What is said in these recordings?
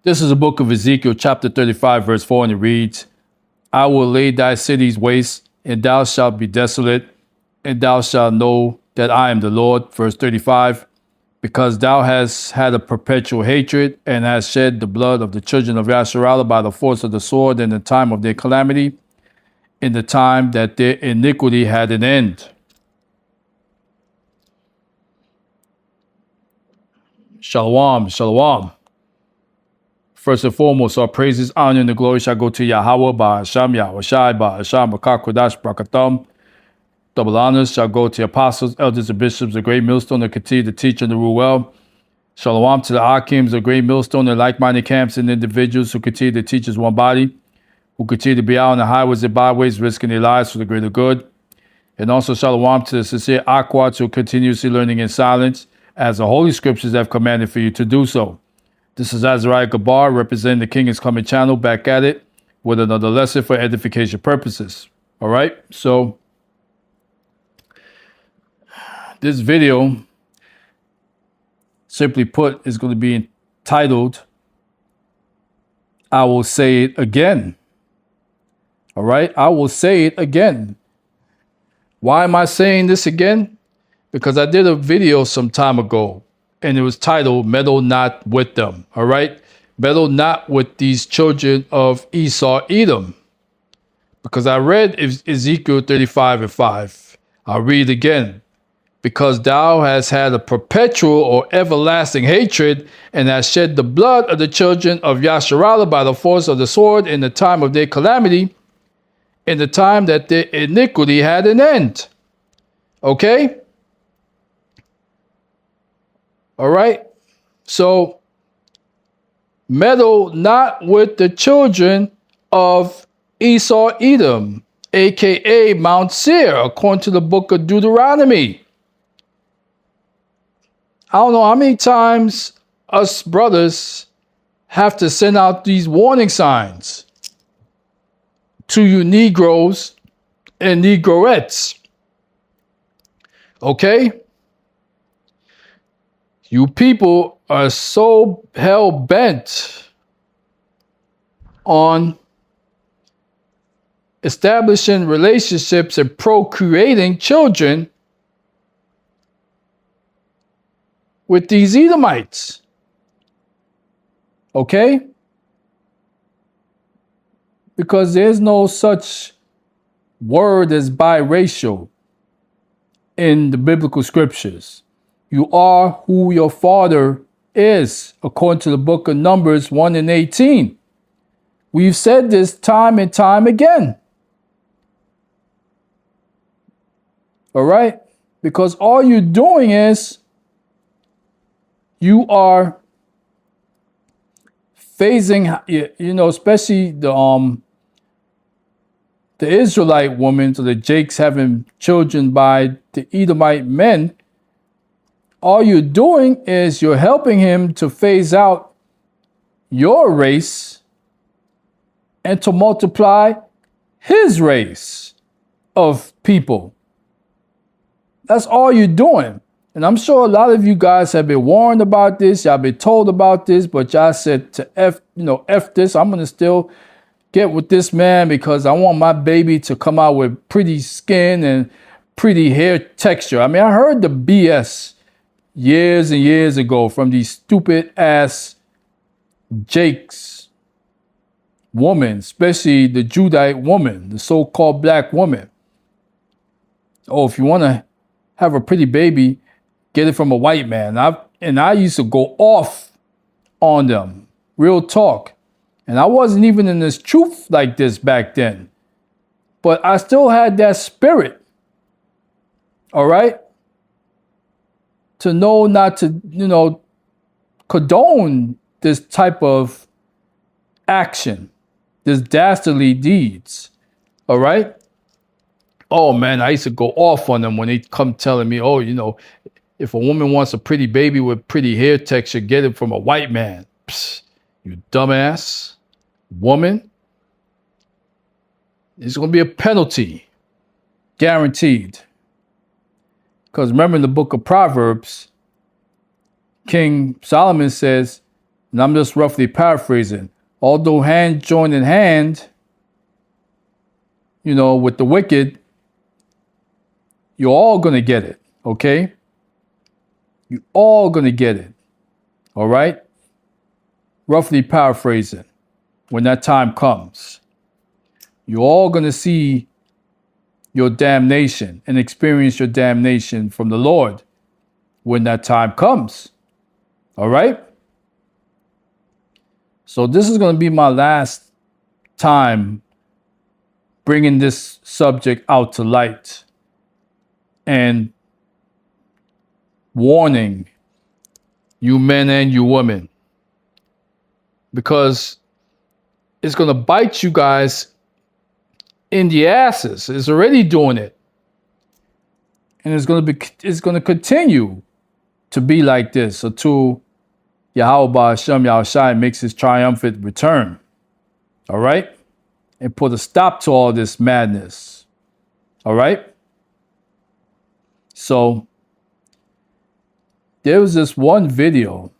This is the book of Ezekiel, chapter 35, verse 4, and it reads, I will lay thy cities waste, and thou shalt be desolate, and thou shalt know that I am the Lord. Verse 35, because thou hast had a perpetual hatred, and hast shed the blood of the children of Yasharallah by the force of the sword in the time of their calamity, in the time that their iniquity had an end. Shalom, shalom. First and foremost, our praises, honor, and the glory shall go to Yahweh, Ba'asham, Yahushai, Ba'asham, Bakakodash, Brakatam. Double honors shall go to the apostles, elders, and bishops, the great millstone, that continue to teach and to rule well. Shalom to the Akims, the great millstone, and like-minded camps and individuals who continue to teach as one body, who continue to be out on the highways and byways, risking their lives for the greater good. And also shalom to the sincere Akwats who are continuously learning in silence, as the Holy Scriptures have commanded for you to do so. This is Azariah Gabar, representing the King is Coming channel, back at it with another lesson for edification purposes. All right, so this video, simply put, is going to be entitled, I will say it again. All right, I will say it again. Why am I saying this again? Because I did a video some time ago, and it was titled, Meddle Not With Them. All right, meddle not with these children of Esau, Edom. Because I read Ezekiel 35 and 5. I'll read again. Because thou hast had a perpetual or everlasting hatred, and hast shed the blood of the children of Yasharallah by the force of the sword in the time of their calamity, in the time that their iniquity had an end. Okay? All right? So, meddle not with the children of Esau, Edom, a.k.a. Mount Seir, according to the book of Deuteronomy. I don't know how many times us brothers have to send out these warning signs to you Negroes and Negroettes. Okay? You people are so hell-bent on establishing relationships and procreating children with these Edomites. Okay? Because there's no such word as biracial in the biblical scriptures. You are who your father is, according to the book of Numbers 1 and 18. We've said this time and time again. All right? Because all you're doing is you are phasing, especially the Israelite woman, so the Jakes having children by the Edomite men. All you're doing is you're helping him to phase out your race and to multiply his race of people. That's all you're doing. And I'm sure a lot of you guys have been warned about this. Y'all been told about this, but y'all said to F this. I'm going to still get with this man because I want my baby to come out with pretty skin and pretty hair texture. I mean, I heard the BS years and years ago from these stupid ass Jakes woman, especially the Judite woman, the so-called black woman. Oh, if you want to have a pretty baby, get it from a white man. I used to go off on them. Real talk. And I wasn't even in this truth like this back then. But I still had that spirit. All right? To know not to, condone this type of action, this dastardly deeds. All right? Oh, man, I used to go off on them when they come telling me, oh, if a woman wants a pretty baby with pretty hair texture, get it from a white man. Psst, you dumbass woman. There's going to be a penalty. Guaranteed. Because remember in the book of Proverbs, King Solomon says, And I'm just roughly paraphrasing. Although hand joined in hand, with the wicked, you're all going to get it, okay? You're all going to get it, all right? Roughly paraphrasing. When that time comes, you're all going to see your damnation and experience your damnation from the Lord when that time comes, all right? So this is going to be my last time bringing this subject out to light and warning you men and you women, because it's going to bite you guys in the asses. It's already doing it. And it's going to continue to be like this until Yahweh Hashem Yahushai makes his triumphant return. All right? And put a stop to all this madness. All right? So there was this one video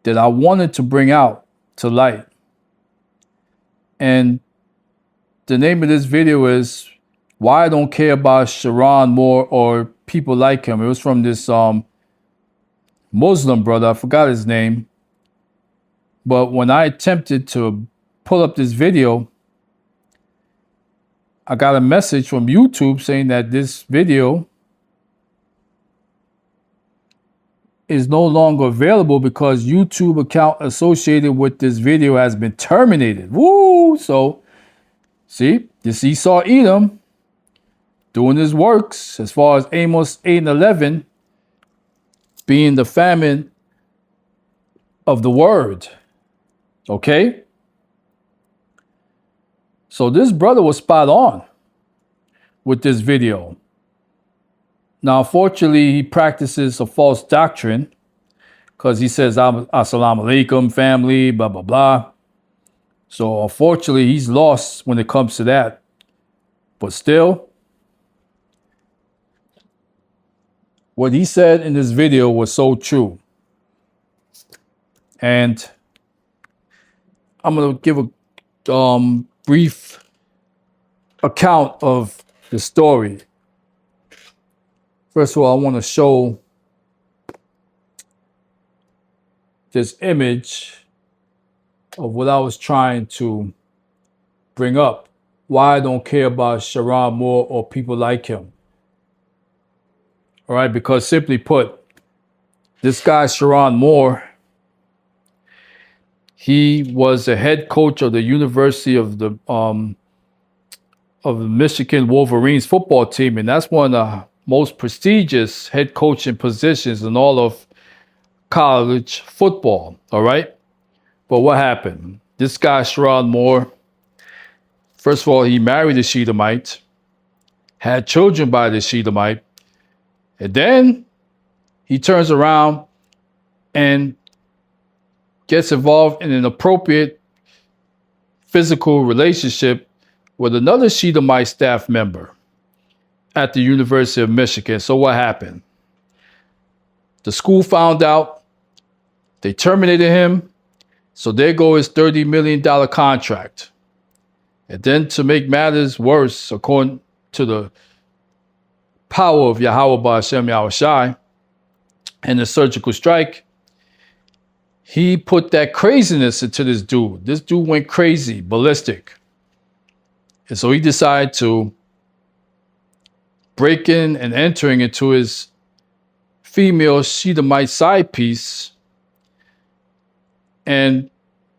that I wanted to bring out to light. And the name of this video is Why I Don't Care About Sharon Moore or People Like Him. It was from this Muslim brother. I forgot his name. But when I attempted to pull up this video, I got a message from YouTube saying that this video is no longer available because YouTube account associated with this video has been terminated. Woo! So, see, this Esau Edom doing his works as far as Amos 8 and 11 being the famine of the word. Okay? So this brother was spot on with this video. Now, unfortunately, he practices a false doctrine because he says, Assalamu alaikum, family, blah, blah, blah. So, unfortunately, he's lost when it comes to that. But still, what he said in this video was so true. And I'm going to give a brief account of the story. First of all, I want to show this image of what I was trying to bring up. Why I don't care about Sharon Moore or people like him. All right, because simply put, this guy Sharon Moore, he was the head coach of the University of the Michigan Wolverines football team, and that's one of the most prestigious head coaching positions in all of college football, all right? But what happened? This guy, Sharon Moore, first of all, he married a Shedemite, had children by the Shedemite, and then he turns around and gets involved in an inappropriate physical relationship with another Shedemite staff member at the University of Michigan. So what happened? The school found out. They terminated him. So there goes his $30 million contract. And then to make matters worse, according to the power of Yahweh Hashem Yahushai and the surgical strike, he put that craziness into this dude. This dude went crazy, ballistic. And so he decided to break in and entering into his female Shedemite side piece and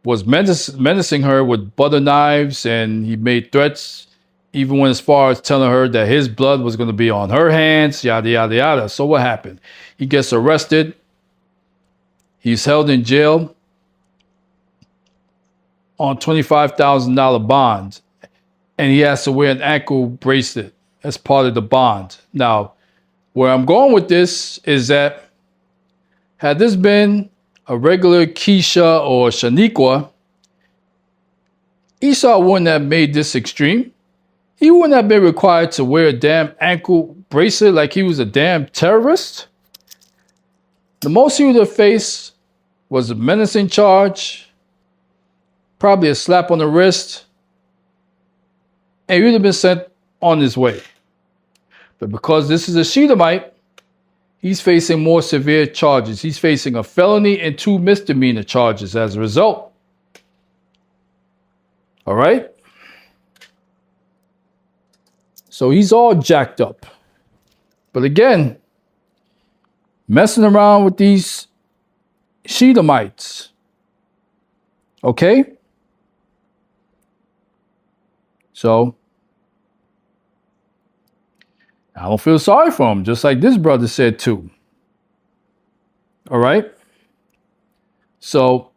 was menacing her with butter knives, and he made threats, even went as far as telling her that his blood was going to be on her hands, yada, yada, yada. So what happened? He gets arrested. He's held in jail on $25,000 bond, and he has to wear an ankle bracelet as part of the bond. Now, where I'm going with this is that had this been a regular Keisha or Shaniqua, Esau wouldn't have made this extreme. He wouldn't have been required to wear a damn ankle bracelet like he was a damn terrorist. The most he would have faced was a menacing charge, probably a slap on the wrist, and he would have been sent on his way. But because this is a Shedamite, he's facing more severe charges. He's facing a felony and 2 misdemeanor charges as a result. All right? So he's all jacked up. But again, messing around with these Shedamites. Okay? So I don't feel sorry for him, just like this brother said too. All right? So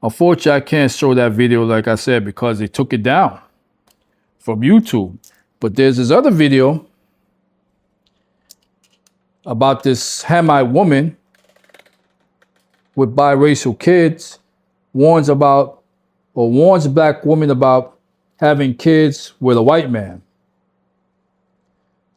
unfortunately, I can't show that video, like I said, because they took it down from YouTube. But there's this other video about this Hamite woman with biracial kids warns black women about having kids with a white man.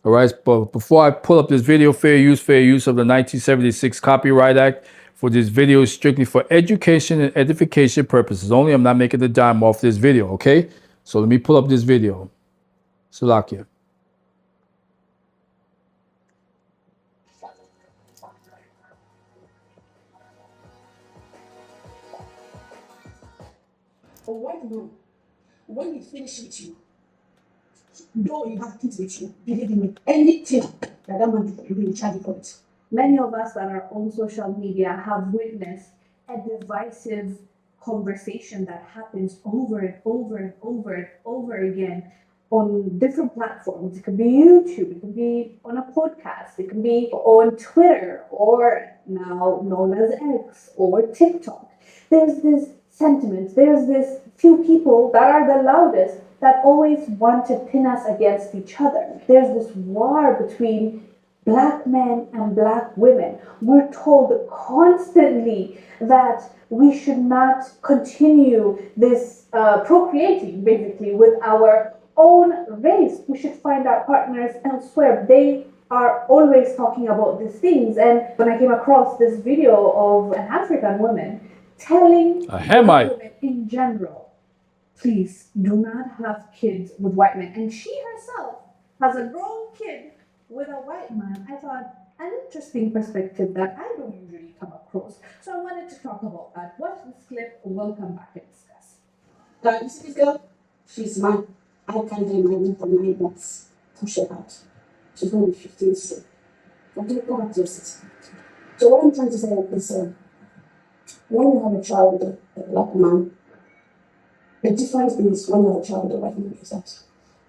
All right, but before I pull up this video, fair use of the 1976 Copyright Act. For this video is strictly for education and edification purposes only. I'm not making a dime off this video, okay? So let me pull up this video. Salakia. A white man, when he finishes with you, though he has kids with you, believe me, anything that man do for you, he will charge you for it. Many of us that are on social media have witnessed a divisive conversation that happens over and over and over and over again on different platforms. It could be YouTube, it could be on a podcast, it could be on Twitter, or now known as X or TikTok. There's this sentiment, there's this few people that are the loudest that always want to pin us against each other. There's this war between black men and black women. We're told constantly that we should not continue this procreating, basically, with our own race. We should find our partners elsewhere. They are always talking about these things. And when I came across this video of an African woman telling A Hamite. women in general, please do not have kids with white men. And she herself has a grown kid with a white man. I thought, an interesting perspective that I don't usually come across. So I wanted to talk about that. Watch this clip. We'll come back and discuss. You see this girl? She's mine. I carried her in my womb for 9 months. Push her out. She's going to be 15 soon. Okay, go back to your seat. So what I'm trying to say is, when you have a child with a black man, the difference is when you have a child with a white man is that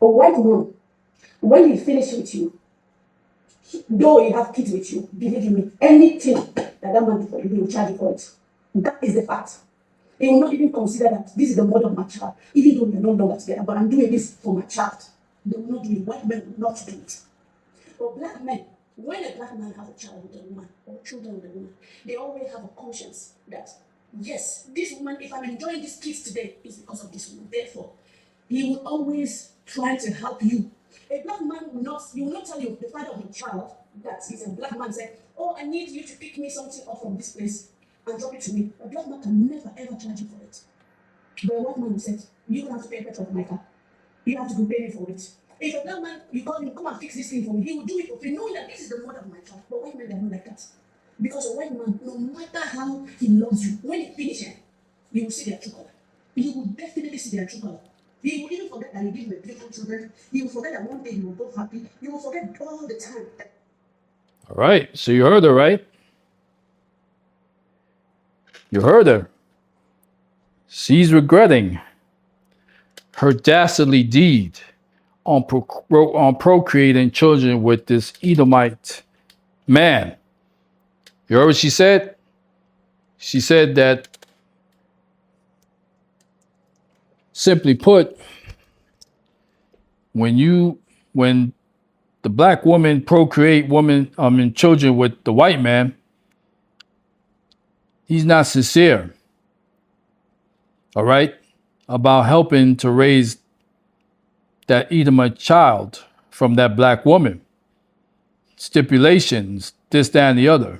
a white man, when he finishes with you, though he have kids with you, believe me, anything that man do for you, he will charge you for it. That is the fact. He will not even consider that this is the mother of my child, even though we are no longer together, but I'm doing this for my child. They will not do it. White men will not do it. But black men, when a black man has a child with a woman or children with a woman, they always have a conscience that, yes, this woman, if I'm enjoying these kids today, it's because of this woman. Therefore, he will always try to help you. A black man will not, he will not tell you, the father of your child, that is a black man, say, oh, I need you to pick me something up from this place and drop it to me. A black man can never ever charge you for it. But a white man will say, you don't have to pay petrol for my car. You have to go pay me for it. If a black man, you call him, come and fix this thing for me, he will do it for free, knowing that this is the mother of my child. But white men, they are not like that. Because a white man, no matter how he loves you, when he finishes, you will see their true color. You will definitely see their true color. He will even forget that he gave me beautiful children. He will forget that one day you will both happy. You will forget all the time. All right. So you heard her, right? You heard her. She's regretting her dastardly deed on procreating children with this Edomite man. You heard what she said? She said that, simply put, when the black woman procreate children with the white man, he's not sincere, all right, about helping to raise that Edomite child from that black woman. Stipulations, this, that, and the other.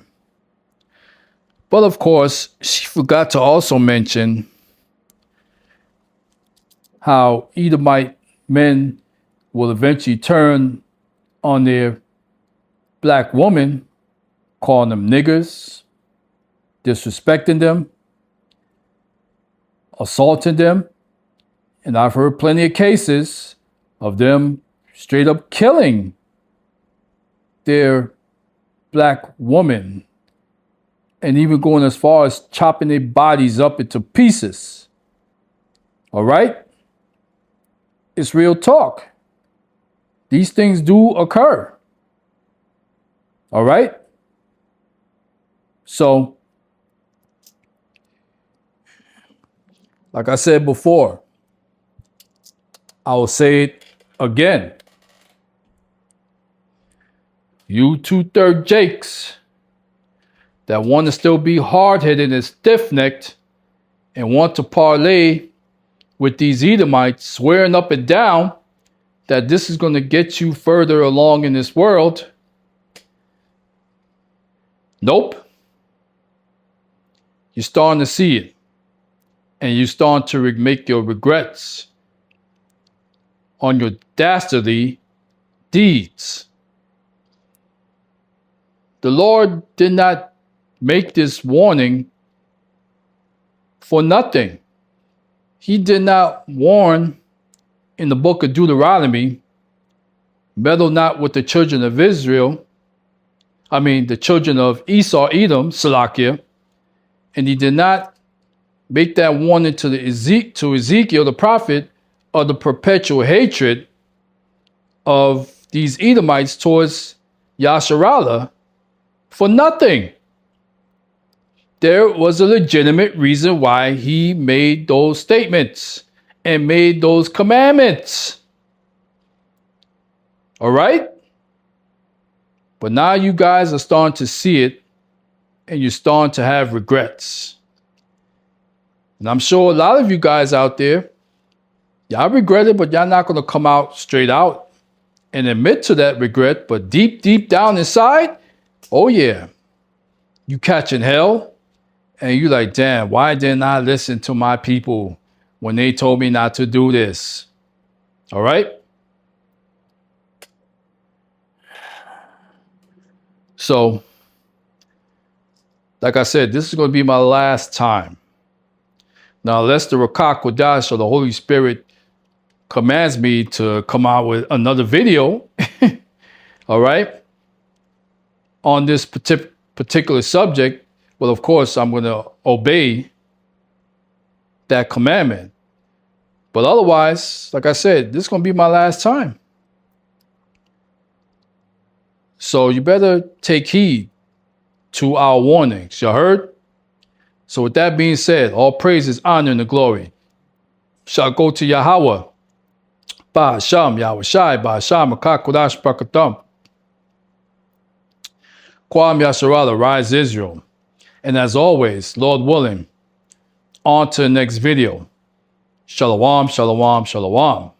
But of course, she forgot to also mention how Edomite men will eventually turn on their black woman, calling them niggers, disrespecting them, assaulting them. And I've heard plenty of cases of them straight up killing their black woman and even going as far as chopping their bodies up into pieces. All right? It's real talk. These things do occur. All right? So, like I said before, I will say it again. You 2/3 Jakes that want to still be hard-headed and stiff-necked and want to parlay with these Edomites, swearing up and down that this is going to get you further along in this world. Nope. You're starting to see it. And you're starting to make your regrets on your dastardly deeds. The Lord did not make this warning for nothing. He did not warn in the book of Deuteronomy, meddle not with the children of Israel, the children of Esau, Edom, Salakia, and he did not make that warning to Ezekiel, the prophet, of the perpetual hatred of these Edomites towards Yasharallah for nothing. There was a legitimate reason why he made those statements and made those commandments. All right? But now you guys are starting to see it and you're starting to have regrets. And I'm sure a lot of you guys out there, y'all regret it, but y'all not going to come out straight out and admit to that regret. But deep, deep down inside, oh yeah, you catching hell. And you like, damn, why didn't I listen to my people when they told me not to do this? All right? So, like I said, this is going to be my last time. Now, unless the Rakak Kodash or the Holy Spirit commands me to come out with another video, all right, on this particular subject, well, of course, I'm going to obey that commandment. But otherwise, like I said, this is going to be my last time. So you better take heed to our warnings. You heard? So with that being said, all praises, honor, and the glory shall go to Yahweh. Ba Hashem, Yahweh Shai, Ba Hashem, Rakak Kodash Barakatam. Kwam Yasharallah, rise Israel. And as always, Lord willing, on to the next video. Shalom, shalom, shalom.